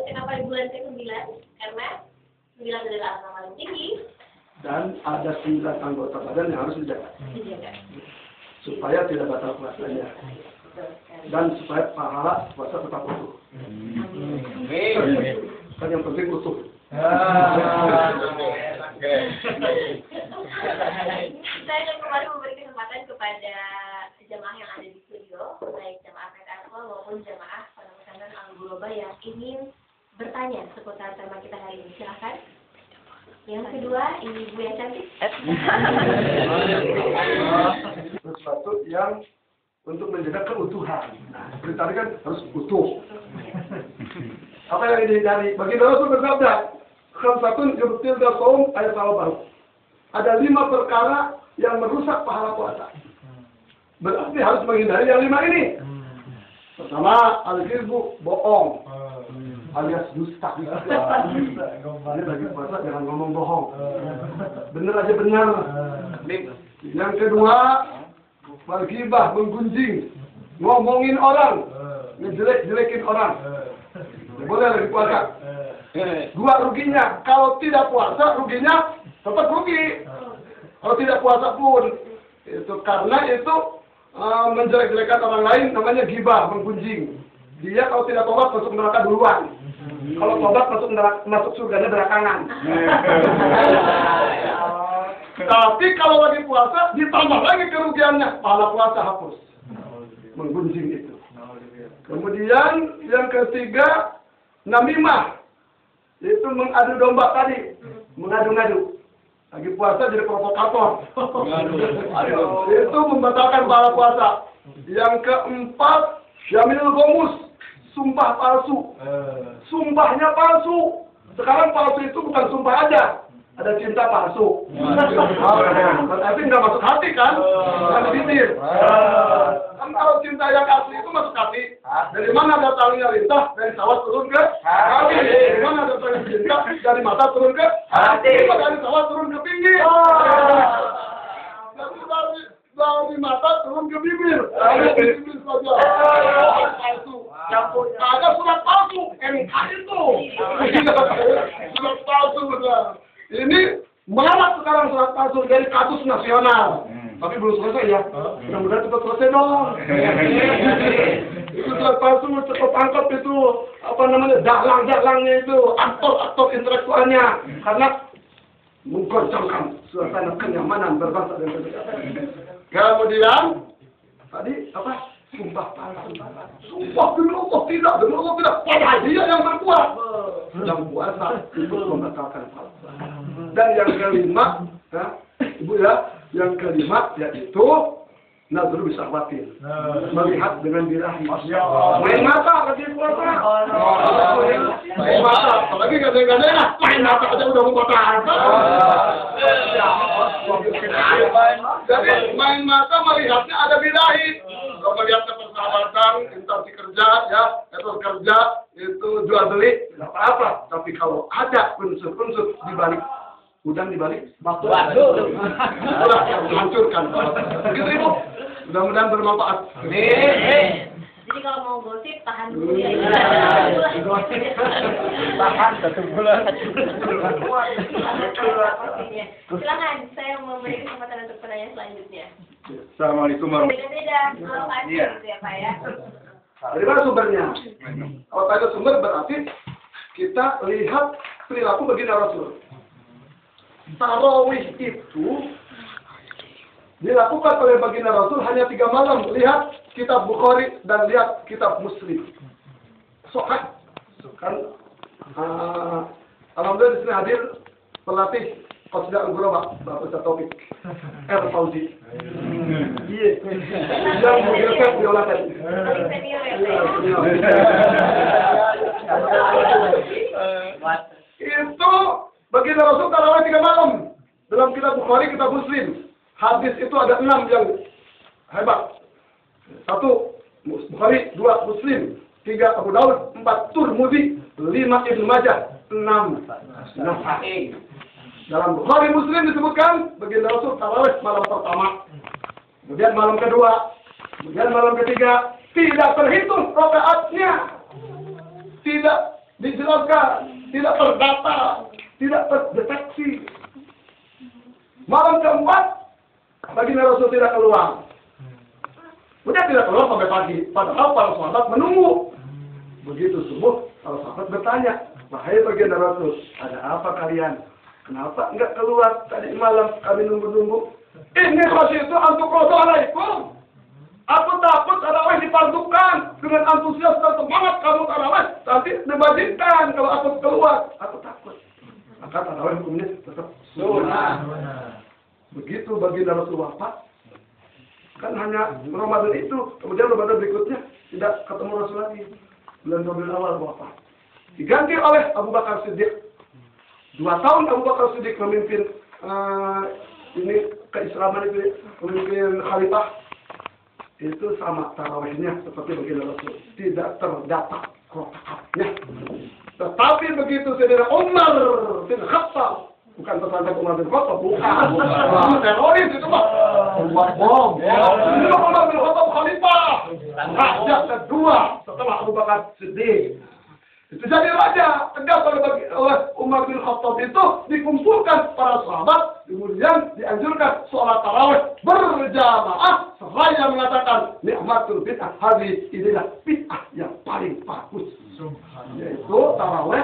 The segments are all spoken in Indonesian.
kenapa di bulan ke-9? Karena 9 adalah angka paling tinggi. Dan ada 9 anggota badan yang harus dijaga. Supaya tidak batal puasanya. Dan supaya pahala puasa tetap utuh. Kan yang penting utuh. Saya akan kembali memberi kesempatan kepada jemaah yang ada di studio, baik jemaah PKK maupun jemaah Pondok Pesantren Al-Ghuraba yang ingin bertanya seputar tema kita hari ini. Silakan. Yang kedua, Ibu yang cantik. Sesuatu yang untuk menjaga keutuhan. Nah, seperti tadi kan harus utuh. Apa yang dihindari? Bagi Rasul bersabda, khamsatun yubtil shaum ayat baru. Ada 5 perkara yang merusak pahala puasa. Berarti harus menghindari yang 5 ini. Pertama, al-kizbu, bohong. Alias dusta. Ini lagi puasa jangan ngomong bohong. Bener aja benar. Yang kedua, al-ghibah, menggunjing. Ngomongin orang. Ngejelek-jelekin orang. Boleh lagi puasa. 2, ruginya. Kalau tidak puasa, ruginya tetap rugi. Kalau tidak puasa pun. Itu karena itu menjelek-jelekan orang lain namanya ghibah, menggunjing. Dia kalau tidak tobat masuk neraka duluan. Kalau tobat masuk surganya belakangan. Tapi kalau lagi puasa ditambah lagi kerugiannya, pahala puasa hapus. Menggunjing itu. Kemudian yang ketiga, namimah. Itu mengadu domba tadi, mengadu-ngadu. Lagi puasa jadi provokator. Itu membatalkan pahala puasa. Yang keempat, yamil gomus, sumpah palsu. Sumpahnya palsu. Sekarang palsu itu bukan sumpah aja. Ada cinta palsu. Berarti nggak masuk hati kan? Bukan di bibir. Kan kalau cinta yang asli itu masuk hati. Dari mana datangnya lintah? Dari sawah turun ke hati. Dari mana datangnya cinta? Dari mata turun ke hati. Dari sawah turun ke pinggir. Dari mata turun ke bibir. Dari bibir saja. Palsu. Ada surat palsu. MK itu. Surat palsu benar. Ini marak sekarang surat palsu dari kasus nasional. Tapi belum selesai ya. Mudah-mudahan cepat selesai dong. Itu surat palsu cepat tangkap itu apa namanya dalang-dalangnya itu, aktor-aktor intelektualnya, karena menggoncangkan suasana kenyamanan berbangsa dan bernegara. Kemudian tadi apa? Sumpah palsu. Sumpah demi Allah tidak, demi Allah tidak. Padahal dia yang berbuat. Sedang puasa itu membatalkan puasa. Dan yang kelima, Ibu ya, yang kelima yaitu nazar bisa khawatir, melihat dengan birahi. Main mata lagi puasa. Main mata, apalagi gadang-gadang main mata aja udah mau kotor. Jadi main mata melihatnya ada birahi. Kalau melihat persahabatan, instansi kerja, ya, etos kerja, itu jual beli, tidak apa-apa. Tapi kalau ada unsur-unsur di balik udang di balik batu, itulah yang menghancurkan. Begitu Ibu. Mudah-mudahan bermanfaat. Jadi kalau mau gosip tahan dulu ya. Tahan 1 bulan. Silakan, saya memberi kesempatan untuk pertanyaan selanjutnya. Assalamualaikum warahmatullahi Beda-beda, lokasi gitu ya Pak ya. Dari mana sumbernya? Kalau tanya sumber berarti kita lihat perilaku baginda Rasul. Tarawih itu dilakukan oleh baginda Rasul hanya 3 malam. Lihat kitab Bukhari dan lihat kitab Muslim. Sahih. Kan alhamdulillah di sini hadir pelatih Qasida Al-Ghuraba, Bapak Ustaz Taufik R. Fauzi. Iya. Yang mengirimkan biola tadi. Itu baginda Rasul tarawih 3 malam. Dalam kitab Bukhari, kitab Muslim. Hadis itu ada 6 yang hebat. 1 Bukhari, 2 Muslim, 3 Abu Daud, 4 Tirmidzi, 5 Ibnu Majah, 6 Nasa'i. Dalam Bukhari Muslim disebutkan baginda Rasul tarawih malam pertama, kemudian malam kedua, kemudian malam ketiga, tidak terhitung rakaatnya, tidak dijelaskan, tidak terdata, tidak terdeteksi. Malam keempat, baginda Rasul tidak keluar. Kemudian tidak keluar sampai pagi. Padahal para sahabat menunggu. Begitu subuh, para sahabat bertanya, wahai baginda Rasul, ada apa kalian? Kenapa enggak keluar tadi malam? Kami nunggu-nunggu. Ini khasyitu antuk alaikum. Aku takut tarawih dipantukan. Dengan antusias dan semangat kamu tarawih. Nanti dibandingkan kalau aku keluar. Aku takut. Maka tarawih hukumnya tetap sunnah. Begitu baginda Rasul wafat. Kan hanya Ramadan itu. Kemudian Ramadan berikutnya tidak ketemu Rasul lagi. Bulan Rabiul Awal wafat. Diganti oleh Abu Bakar Siddiq. 2 tahun Abu Bakar Siddiq memimpin ini keislaman itu, memimpin khalifah. Itu sama tarawihnya seperti baginda Rasul, tidak terdata rakaatnya. Tetapi begitu Sayyidina Umar bin Khattab, bukan pesantren Umar bin Khattab, bukan teroris itu mah, buat bom. Itu Umar bin Khattab khalifah, raja kedua setelah Abu Bakar Siddiq. Itu jadi raja, tegas oleh Umar bin Khattab itu dikumpulkan para sahabat, kemudian dianjurkan sholat tarawih berjamaah, seraya mengatakan nikmatul bid'ah, hari inilah bid'ah yang paling bagus, yaitu tarawih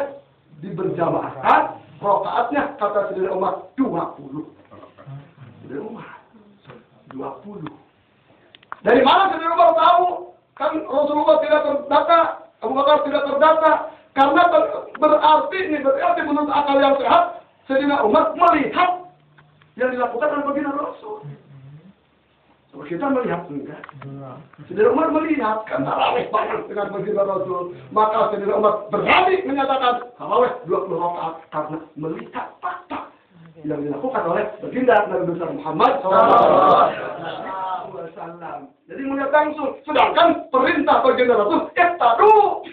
diberjamaahkan, rakaatnya kata Sayyidina Umar 20. Sayyidina Umar 20. Dari mana Sayyidina Umar tahu? Kan Rasulullah tidak terdata, Abu Bakar tidak terdata. Karena berarti menurut akal yang sehat, Sayyidina Umar melihat yang dilakukan oleh baginda Rasul. Coba kita melihat enggak? Sayyidina Umar melihat kan tarawih banyak dengan baginda Rasul. Maka Sayyidina Umar berani menyatakan tarawih 20 rakaat karena melihat fakta yang dilakukan oleh baginda Nabi besar Muhammad SAW. Jadi melihat langsung. Sedangkan perintah baginda Rasul, iqtadu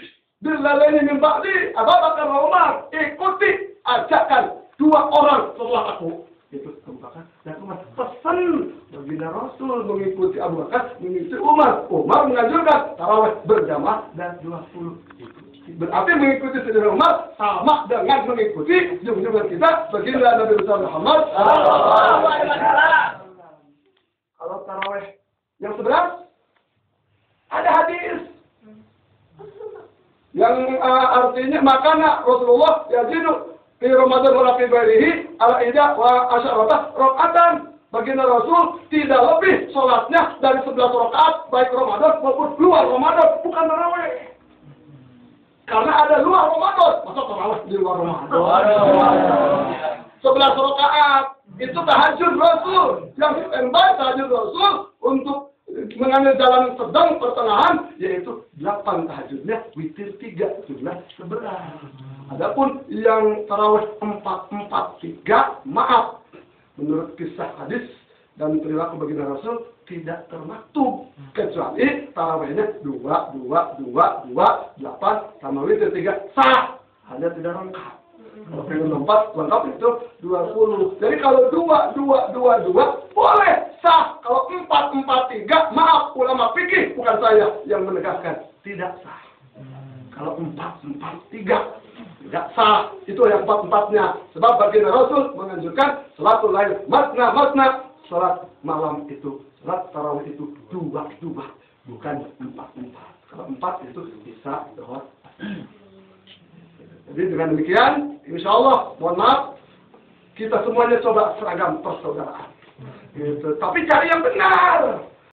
Bilalaini min ba'di Abu Bakar wa Umar, ikuti ajakan 2 orang setelah aku. Itu Abu Bakar dan Umar. Pesan baginda Rasul mengikuti Abu Bakar, mengikuti Umar. Umar menganjurkan tarawih berjamaah dan 20. Berarti mengikuti Sayyidina Umar sama dengan mengikuti junjungan kita baginda Nabi besar Muhammad. Kalau tarawih yang 11 ada hadis yang artinya makanya Rasulullah yajidu fi Ramadan wa fi ghairihi al-ida wa asyarata rakaatan. Baginda Rasul tidak lebih sholatnya dari 11 rakaat baik Ramadan maupun luar Ramadan, bukan tarawih. Karena ada luar Ramadan, masa tarawih di luar Ramadan? 11 rakaat itu tahajud Rasul. Yang standby tahajud Rasul untuk mengambil jalan sedang pertengahan, yaitu 8 tahajudnya, witir 3, jumlah 11. Adapun yang tarawih 4-4-3, maaf, menurut kisah hadis dan perilaku baginda Rasul tidak termaktub, kecuali tarawihnya 2-2-2-2-8 sama witir 3 sah, hanya tidak lengkap. Kalau pengen 4 lengkap itu 20. Jadi kalau 2-2-2-2 boleh sah. Kalau 4-4-3, maaf ulama fikih bukan saya yang menegaskan tidak sah. Kalau 4-4-3 tidak sah. Itu yang 4-4-nya. Sebab baginda Rasul menganjurkan salatul lail matna, salat malam itu, salat tarawih itu 2-2, bukan 4-4. Kalau 4 itu bisa doa. Jadi dengan demikian, insya Allah, mohon maaf, kita semuanya coba seragam persaudaraan. Gitu. Tapi cari yang benar.